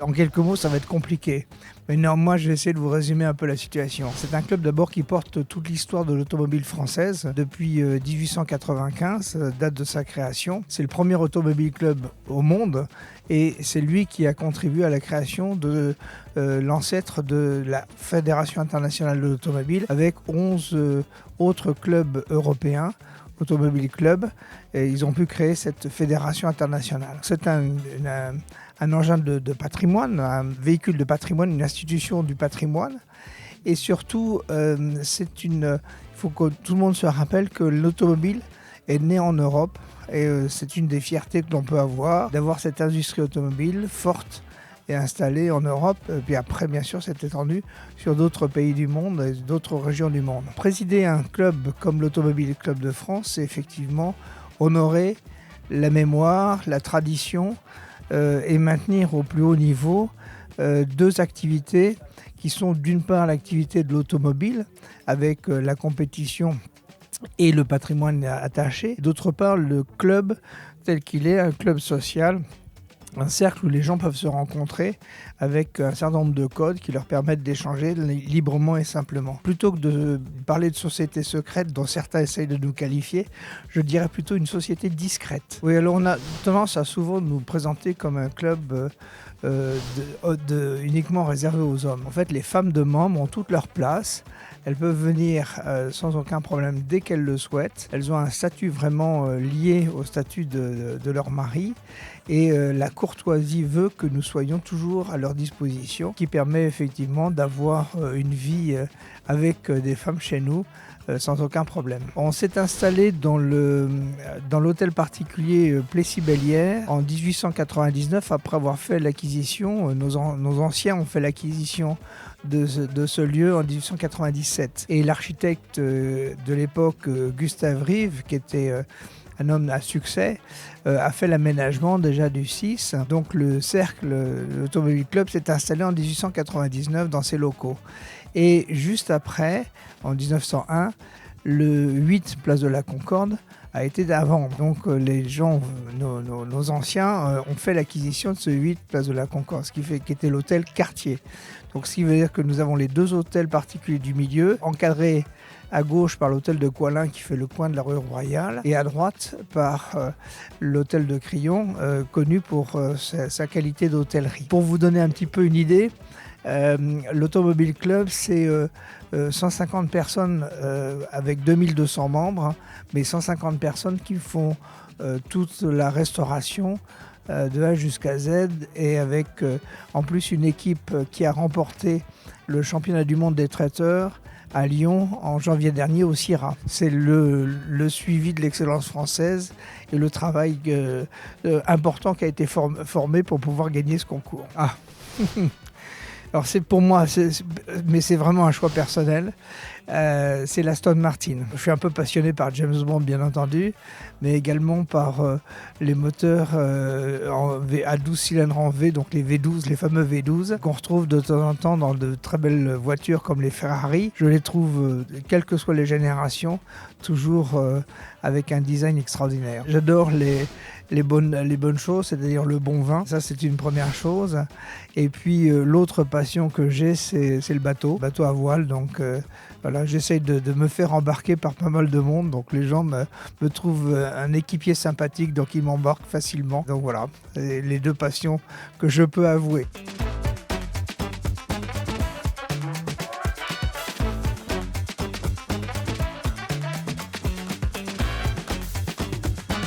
En quelques mots, ça va être compliqué. Mais néanmoins, je vais essayer de vous résumer un peu la situation. C'est un club d'abord qui porte toute l'histoire de l'automobile française depuis 1895, date de sa création. C'est le premier automobile club au monde et c'est lui qui a contribué à la création de l'ancêtre de la Fédération internationale de l'automobile avec 11 autres clubs européens. Automobile Club, et ils ont pu créer cette fédération internationale. C'est un engin de patrimoine, un véhicule de patrimoine, une institution du patrimoine. Et surtout, il faut que tout le monde se rappelle que l'automobile est née en Europe. Et c'est une des fiertés que l'on peut avoir, d'avoir cette industrie automobile forte et installée en Europe. Et puis après, bien sûr, c'est étendu sur d'autres pays du monde et d'autres régions du monde. Présider un club comme l'Automobile Club de France, c'est effectivement honorer la mémoire, la tradition et maintenir au plus haut niveau deux activités qui sont d'une part l'activité de l'automobile avec la compétition et le patrimoine attaché, d'autre part le club tel qu'il est, un club social, un cercle où les gens peuvent se rencontrer avec un certain nombre de codes qui leur permettent d'échanger librement et simplement. Plutôt que de parler de société secrète dont certains essayent de nous qualifier, je dirais plutôt une société discrète. Oui, alors on a tendance à souvent nous présenter comme un club uniquement réservé aux hommes. En fait, les femmes de membres ont toute leur place. Elles peuvent venir sans aucun problème dès qu'elles le souhaitent. Elles ont un statut vraiment lié au statut de leur mari. Et la courtoisie veut que nous soyons toujours à leur disposition, qui permet effectivement d'avoir une vie avec des femmes chez nous sans aucun problème. On s'est installé dans l'hôtel particulier Plessis-Bellière en 1899 après avoir fait l'acquisition. Nos anciens ont fait l'acquisition de ce lieu en 1897. Et l'architecte de l'époque, Gustave Rive, qui était un homme à succès, a fait l'aménagement déjà du 6. Donc le cercle, l'Automobile Club, s'est installé en 1899 dans ses locaux. Et juste après, en 1901, le 8 place de la Concorde a été à vendre. Donc les gens, nos anciens, ont fait l'acquisition de ce 8 place de la Concorde, qui était l'hôtel Cartier. Donc ce qui veut dire que nous avons les deux hôtels particuliers du milieu, encadrés à gauche par l'hôtel de Coislin qui fait le coin de la rue Royale et à droite par l'hôtel de Crillon, connu pour sa qualité d'hôtellerie. Pour vous donner un petit peu une idée, l'Automobile Club, c'est 150 personnes avec 2200 membres, mais 150 personnes qui font toute la restauration de A jusqu'à Z et avec en plus une équipe qui a remporté le championnat du monde des traiteurs à Lyon en janvier dernier au CIRA. C'est le suivi de l'excellence française et le travail important qui a été formé pour pouvoir gagner ce concours. Ah. Alors c'est pour moi, mais c'est vraiment un choix personnel, c'est l'Aston Martin. Je suis un peu passionné par James Bond bien entendu, mais également par les moteurs à 12 cylindres en V, donc les V12, les fameux V12, qu'on retrouve de temps en temps dans de très belles voitures comme les Ferrari. Je les trouve, quelles que soient les générations, toujours avec un design extraordinaire. J'adore les bonnes choses, c'est-à-dire le bon vin. Ça, c'est une première chose. Et puis, l'autre passion que j'ai, c'est le bateau à voile. Donc, voilà, j'essaye de me faire embarquer par pas mal de monde. Donc, les gens me trouvent un équipier sympathique, donc ils m'embarquent facilement. Donc, voilà, c'est les deux passions que je peux avouer.